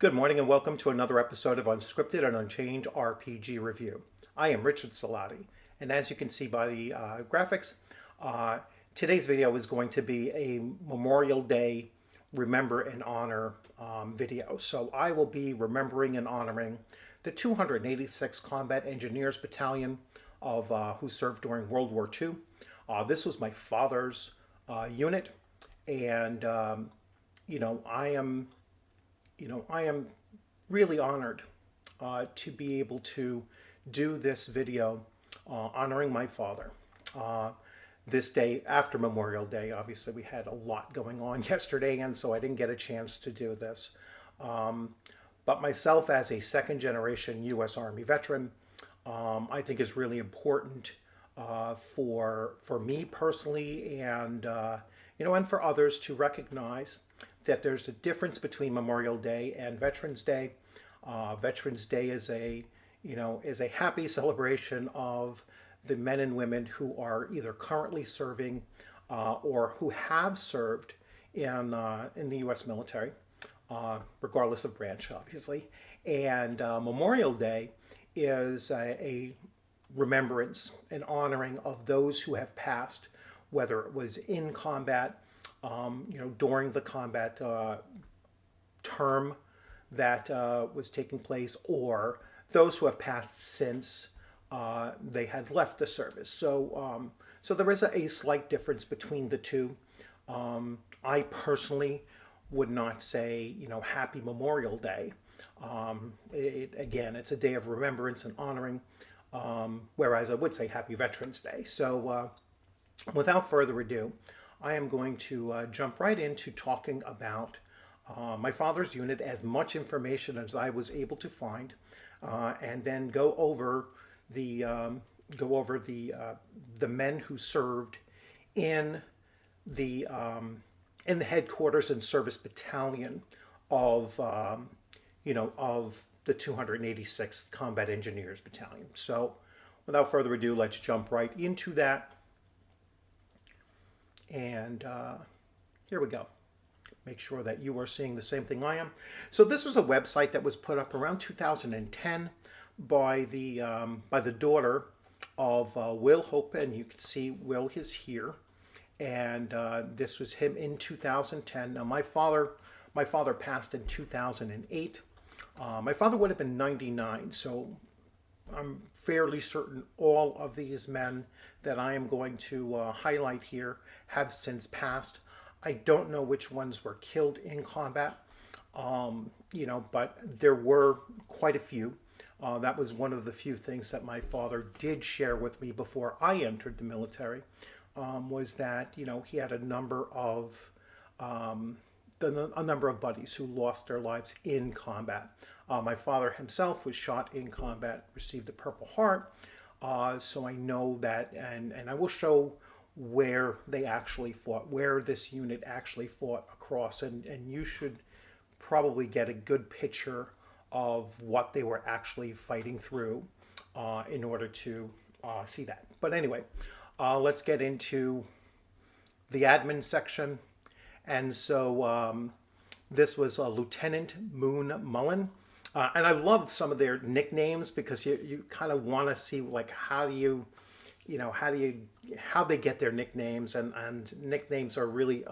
Good morning and welcome to another episode of Unscripted and Unchained RPG Review. I am Richard Salati, and as you can see by the graphics, uh, today's video is going to be a Memorial Day Remember and Honor video. So I will be remembering and honoring the 286th Combat Engineers Battalion of who served during World War II. This was my father's unit, and I am really honored to be able to do this video honoring my father. This day after Memorial Day, obviously we had a lot going on yesterday, and so I didn't get a chance to do this. But myself, as a second generation U.S. Army veteran, I think is really important for me personally, and for others to recognize that there's a difference between Memorial Day and Veterans Day. Veterans Day is a happy celebration of the men and women who are either currently serving or who have served in the U.S. military, regardless of branch, obviously. And Memorial Day is a remembrance and honoring of those who have passed, whether it was in combat, during the combat term that was taking place, or those who have passed since they had left the service. So there is a slight difference between the two. I personally would not say, Happy Memorial Day. Again, it's a day of remembrance and honoring, whereas I would say Happy Veterans Day. So without further ado, I am going to jump right into talking about my father's unit, as much information as I was able to find, and then go over the men who served in the headquarters and service battalion of of the 286th Combat Engineers Battalion. So, without further ado, let's jump right into that. And here we go. Make sure that you are seeing the same thing I am. So this was a website that was put up around 2010 by the daughter of Will Hope, and you can see Will is here. And this was him in 2010. Now my father passed in 2008. My father would have been 99, so I'm fairly certain all of these men that I am going to highlight here have since passed. I don't know which ones were killed in combat, but there were quite a few. That was one of the few things that my father did share with me before I entered the military, was that he had a number of buddies who lost their lives in combat. My father himself was shot in combat, received a Purple Heart, so I know that, and I will show where they actually fought, where this unit actually fought across, and you should probably get a good picture of what they were actually fighting through in order to see that. But anyway, let's get into the admin section. And so this was Lieutenant Moon Mullen. And I love some of their nicknames, because you kind of want to see like how they get their nicknames, and nicknames are really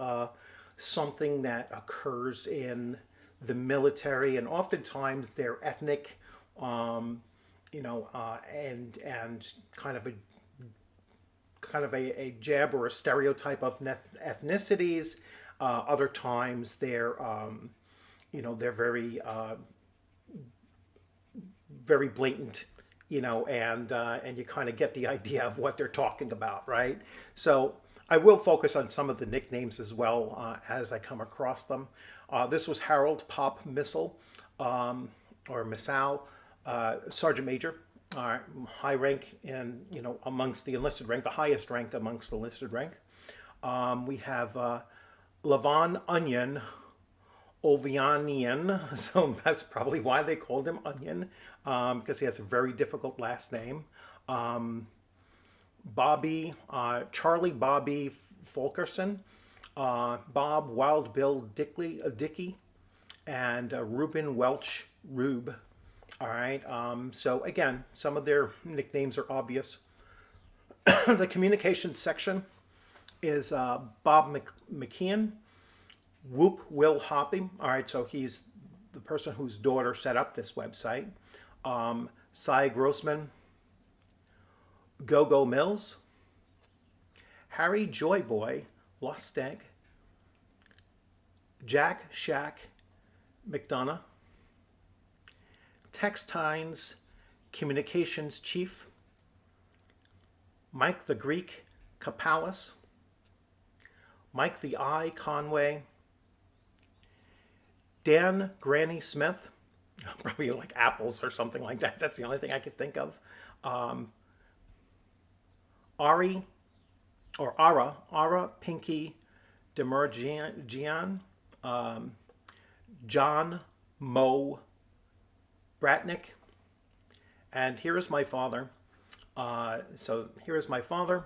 something that occurs in the military, and oftentimes they're ethnic, and kind of a jab or a stereotype of ethnicities. Other times they're they're very blatant, and you kind of get the idea of what they're talking about, right? So I will focus on some of the nicknames as well as I come across them. This was Harold Pop Missile, or Missal, Sergeant Major, high rank in, amongst the enlisted rank, the highest rank amongst the enlisted rank. We have Lavon Onion Ovianian, so that's probably why they called him Onion, because he has a very difficult last name. Charlie Bobby Fulkerson, Bob Wild Bill Dickey, and Ruben Welch Rube. All right. So again, some of their nicknames are obvious. The communications section is Bob McKeon, Whoop Will Hoppy. All right, so he's the person whose daughter set up this website. Cy Grossman, Go-Go Mills, Harry Joyboy, Lost Egg, Jack Shack McDonough, Textines Communications Chief, Mike the Greek Kapalis, Mike the Eye Conway, Dan Granny Smith, probably like apples or something like that. That's the only thing I could think of. Ari or Ara Pinky Demergian, John Moe Bratnick, and here is my father. So here is my father,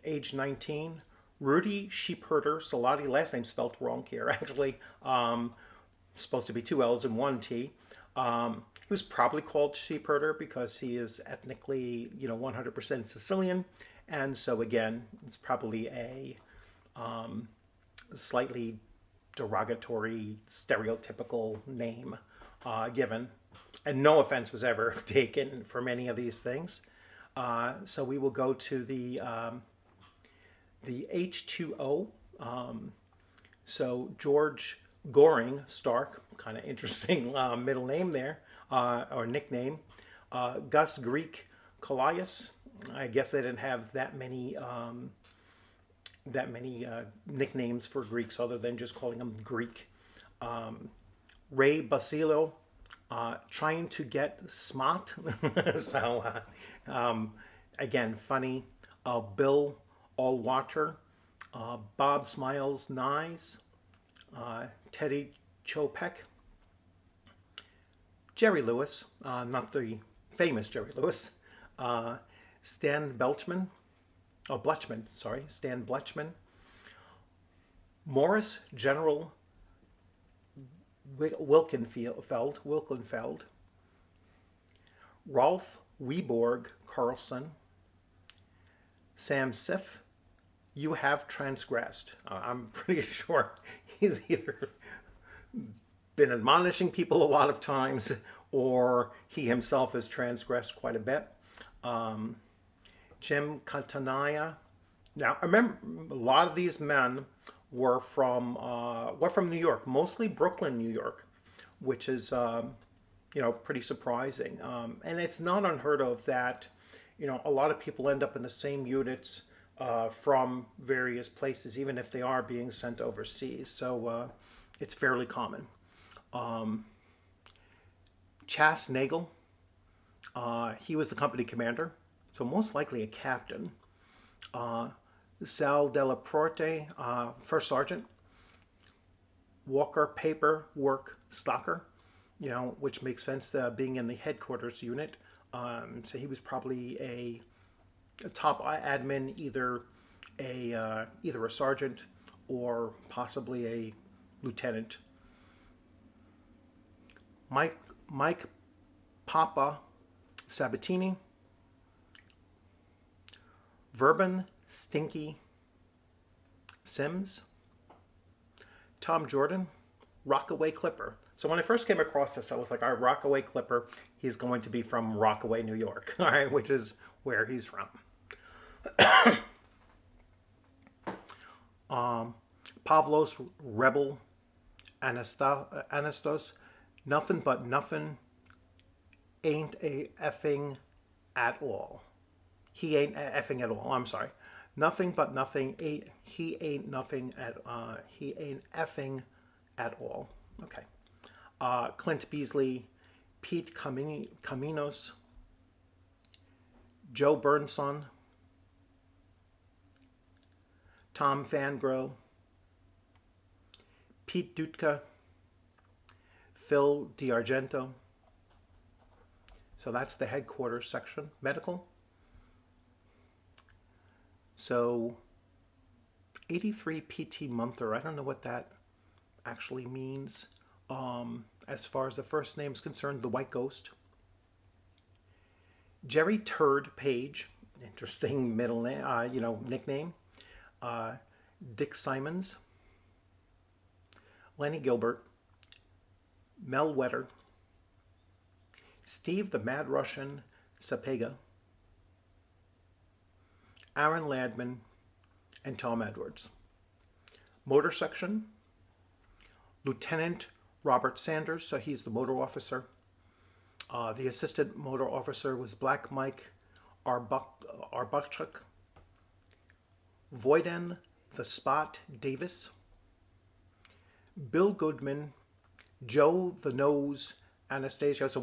age 19, Rudy Sheepherder Salati, last name spelled wrong here, actually. Supposed to be 2 L's and 1 T. He was probably called Sheepherder because he is ethnically, 100% Sicilian. And so again, it's probably a slightly derogatory, stereotypical name given. And no offense was ever taken from any of these things. So we will go to the H2O. So George Goring Stark, kind of interesting middle name there, or nickname. Gus Greek Callias. I guess they didn't have that many nicknames for Greeks other than just calling them Greek. Ray Basilio, trying to get smart. So again, funny. Bill Allwater, Bob Smiles Nyes, Teddy Chopek, Jerry Lewis, not the famous Jerry Lewis, Stan Belchman, Stan Bletchman, Morris General Wilkenfeld, Rolf Weborg Carlson, Sam Siff, you have transgressed. I'm pretty sure he's either been admonishing people a lot of times or he himself has transgressed quite a bit. Jim Cantanaya. Now, I remember a lot of these men were from New York, mostly Brooklyn, New York, which is pretty surprising. And it's not unheard of that a lot of people end up in the same units from various places, even if they are being sent overseas. So it's fairly common. Chas Nagel, he was the company commander, so most likely a captain. Sal Delaporte, first sergeant. Walker Paper Work Stocker, which makes sense being in the headquarters unit. So he was probably a top admin, either a sergeant or possibly a lieutenant. Mike Papa Sabatini, Verban Stinky Sims, Tom Jordan, Rockaway Clipper. So when I first came across this, I was like, all right, Rockaway Clipper, he's going to be from Rockaway, New York, all right, which is where he's from. Pavlos Rebel Anastos, nothing but nothing ain't a effing at all. He ain't effing at all. I'm sorry. Nothing but nothing. He ain't nothing at. He ain't effing at all. Okay. Clint Beasley, Pete Caminos, Joe Burnson, Tom Fangro, Pete Dutka, Phil DiArgento. So that's the headquarters section, medical. So 83 PT Munther, I don't know what that actually means. As far as the first name is concerned, the White Ghost. Jerry Turd Page, interesting middle name, nickname. Dick Simons, Lenny Gilbert, Mel Wetter, Steve the Mad Russian Sapega, Aaron Ladman, and Tom Edwards. Motor section, Lieutenant Robert Sanders, so he's the motor officer. The assistant motor officer was Black Mike Arbuchuk, Voyden the Spot Davis, Bill Goodman, Joe the Nose Anastasio. So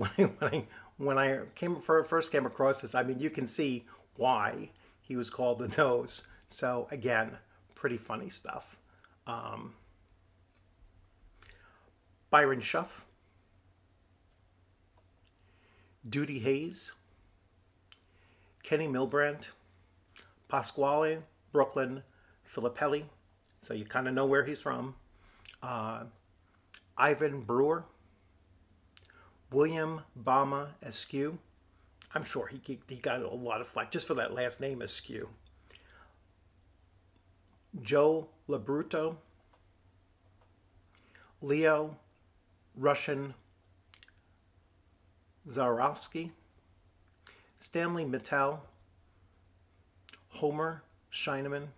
when I first came across this, I mean, you can see why he was called the Nose. So again, pretty funny stuff. Byron Schuff, Duty Hayes, Kenny Milbrandt, Pasquale Brooklyn Filippelli, so you kind of know where he's from. Ivan Brewer, William Bama Askew. I'm sure he got a lot of flack just for that last name, Askew. Joe Labruto, Leo Russian Zarowski, Stanley Mittal, Homer Scheineman,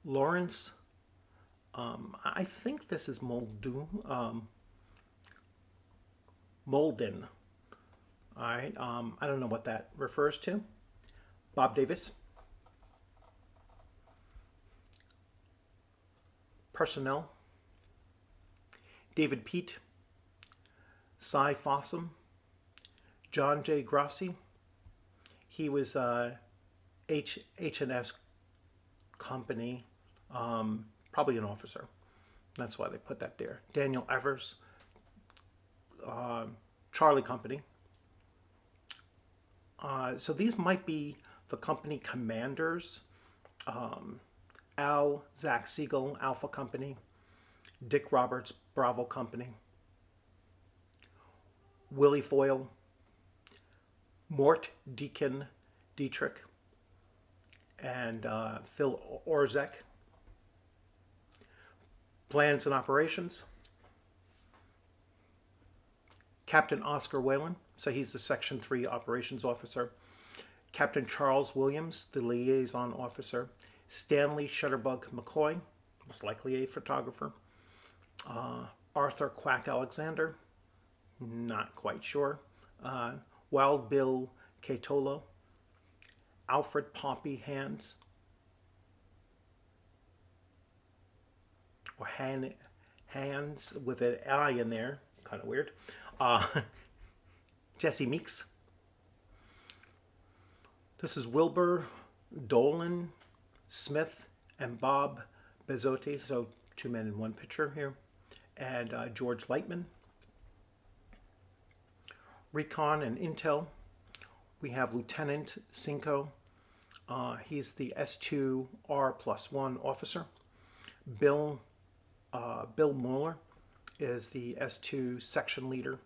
Lawrence, I think this is Molden. All right, I don't know what that refers to. Bob Davis. Personnel. David Pete. Cy Fossum. John J. Grassi. He was H&S Company, probably an officer. That's why they put that there. Daniel Evers. Charlie Company. So these might be the company commanders. Zach Siegel, Alpha Company. Dick Roberts, Bravo Company. Willie Foyle. Mort Deacon Dietrich. And Phil Orzek. Plans and operations. Captain Oscar Whalen, so he's the Section 3 operations officer. Captain Charles Williams, the liaison officer. Stanley Shutterbug McCoy, most likely a photographer. Arthur Quack Alexander, not quite sure. Wild Bill Catolo. Alfred Poppy Hands, or Hands with an I in there, kind of weird. Jesse Meeks. This is Wilbur Dolan Smith and Bob Bezzotti, so 2 men in 1 picture here, and George Lightman. Recon and Intel, we have Lieutenant Cinco. He's the S2R+1 officer. Bill Mueller is the S2 section leader.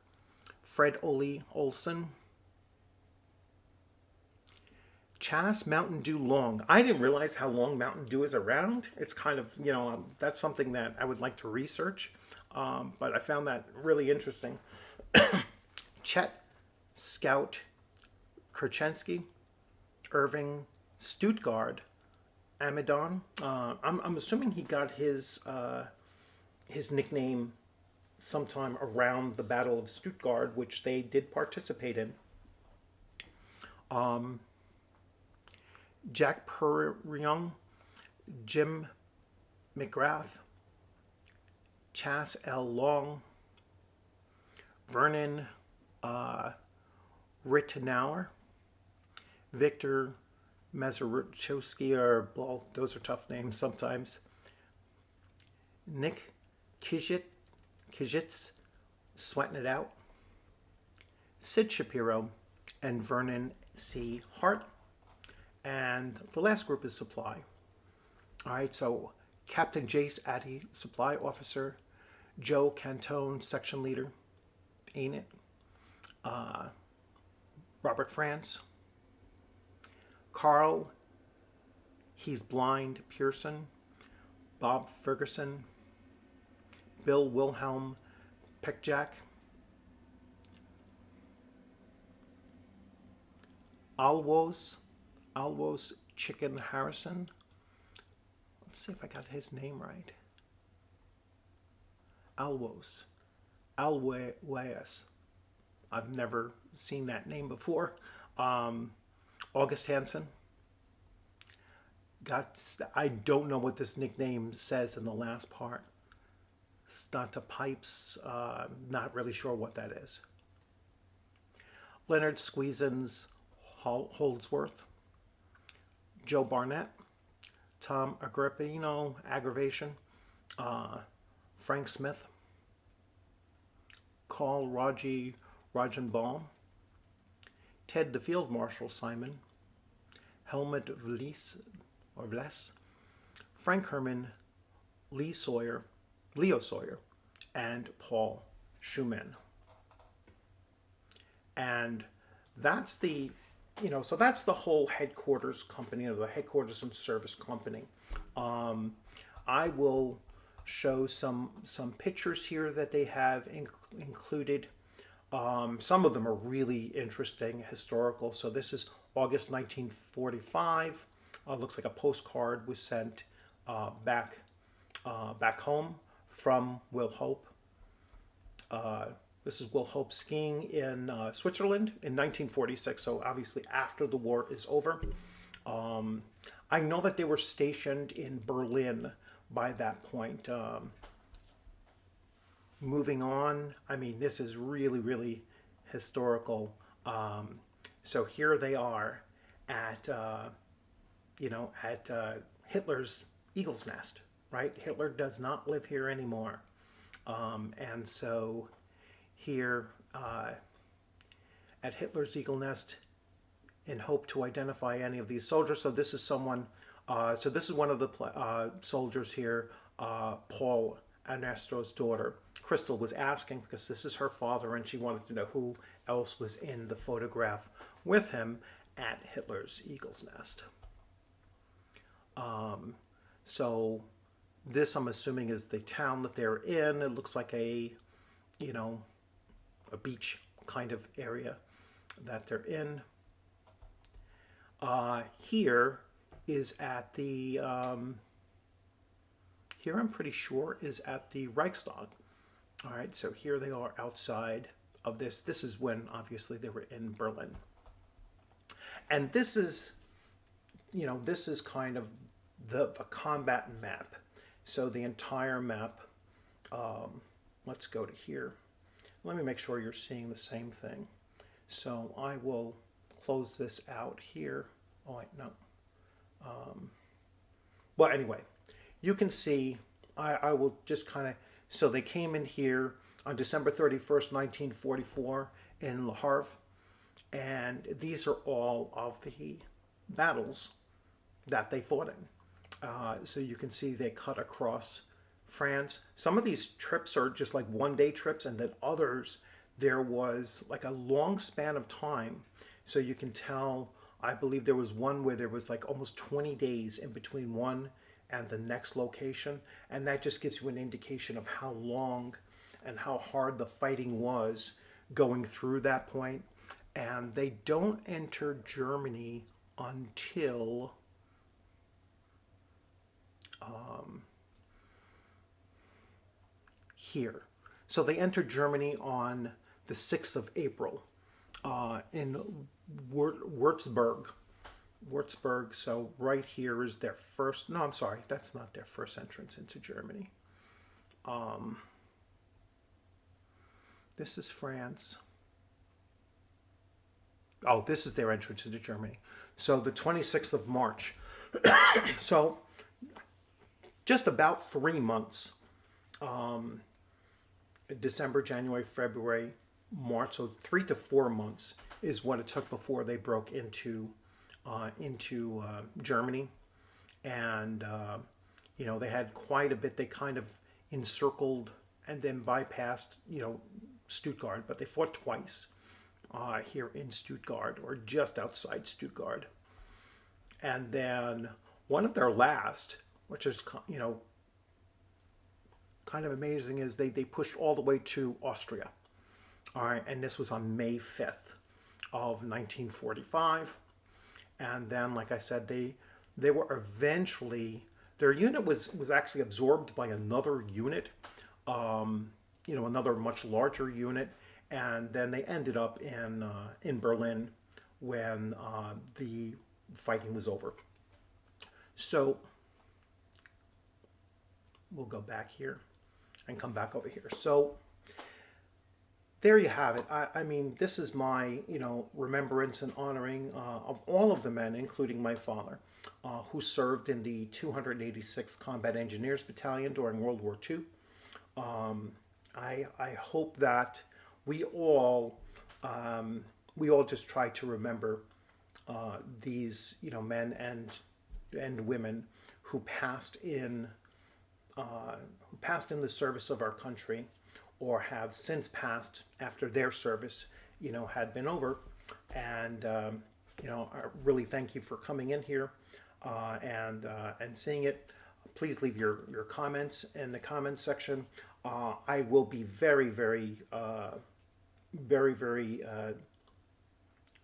Fred Ole Olson. Chas Mountain Dew Long. I didn't realize how long Mountain Dew is around. It's kind of, that's something that I would like to research. But I found that really interesting. Chet Scout Kerchensky. Irving Stuttgart Amidon. I'm assuming he got his nickname sometime around the Battle of Stuttgart, which they did participate in. Jack Perryung, Jim McGrath, Chas L. Long, Vernon Rittenauer, Victor Mazuruchowski, or, well, those are tough names sometimes. Nick Kijits, sweating it out. Sid Shapiro, and Vernon C. Hart. And the last group is supply. All right, so Captain Jace Addy, supply officer. Joe Cantone, section leader, ain't it? Robert France. Carl, he's blind, Pearson. Bob Ferguson. Bill Wilhelm Peckjack. Alwos Chicken Harrison. Let's see if I got his name right. Alwos. I've never seen that name before. August Hansen. I don't know what this nickname says in the last part. Stanta Pipes. Not really sure what that is. Leonard Squeezins Holdsworth. Joe Barnett. Tom Agrippino, Aggravation. Frank Smith. Carl Rajenbaum. Ted the Field Marshal Simon. Helmut Vles. Frank Herman. Leo Sawyer, and Paul Schumann. And that's the, so that's the whole headquarters company, or the headquarters and service company. I will show some pictures here that they have included. Some of them are really interesting, historical. So this is August 1945. Looks like a postcard was sent back home from Will Hope. This is Will Hope skiing in Switzerland in 1946, so obviously after the war is over. I know that they were stationed in Berlin by that point. Moving on, I mean, this is really, really historical. So here they are at, Hitler's Eagle's Nest, right? Hitler does not live here anymore. And so here at Hitler's Eagle Nest, in hope to identify any of these soldiers. So this is someone, so this is one of the soldiers here, Paul Ernesto's daughter. Crystal was asking because this is her father and she wanted to know who else was in the photograph with him at Hitler's Eagle's Nest. So this, I'm assuming, is the town that they're in. It looks like a beach kind of area that they're in. Here is at the, here I'm pretty sure is at the Reichstag. All right, so here they are outside of this. This is when, obviously, they were in Berlin. And this is, this is kind of the combat map. So the entire map, let's go to here. Let me make sure you're seeing the same thing. So I will close this out here. Oh, wait, no. Well, anyway, you can see, I will just kind of, so they came in here on December 31st, 1944 in Le Havre. And these are all of the battles that they fought in. So you can see they cut across France. Some of these trips are just like one-day trips, and then others, there was like a long span of time. So you can tell, I believe there was one where there was like almost 20 days in between one and the next location. And that just gives you an indication of how long and how hard the fighting was going through that point. And they don't enter Germany until here. So they entered Germany on the 6th of April in Würzburg. So right here is their first, no, I'm sorry, that's not their first entrance into Germany. This is France. Oh, this is their entrance into Germany. So the 26th of March. So just about 3 months. December, January, February, March. So 3 to 4 months is what it took before they broke into Germany. And, they had quite a bit. They kind of encircled and then bypassed, Stuttgart, but they fought twice here in Stuttgart or just outside Stuttgart. And then one of their last, which is, kind of amazing, is they pushed all the way to Austria. All right, and this was on May 5th of 1945. And then, like I said, they were eventually, their unit was actually absorbed by another unit, another much larger unit, and then they ended up in Berlin when the fighting was over. So we'll go back here and come back over here. So there you have it. I mean, this is my, remembrance and honoring of all of the men, including my father, who served in the 286th Combat Engineers Battalion during World War II. I hope that we all just try to remember these, men and women who passed in the service of our country, or have since passed after their service, had been over. And I really thank you for coming in here and seeing it. Please leave your comments in the comments section. I will be very, very, very, very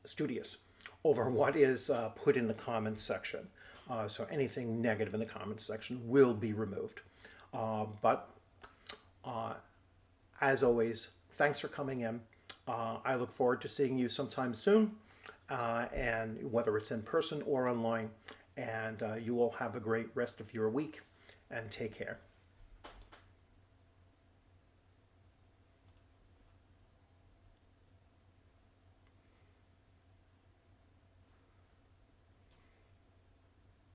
studious over what is put in the comments section. So anything negative in the comments section will be removed. But as always, thanks for coming in. I look forward to seeing you sometime soon, and whether it's in person or online. And you all have a great rest of your week, and take care.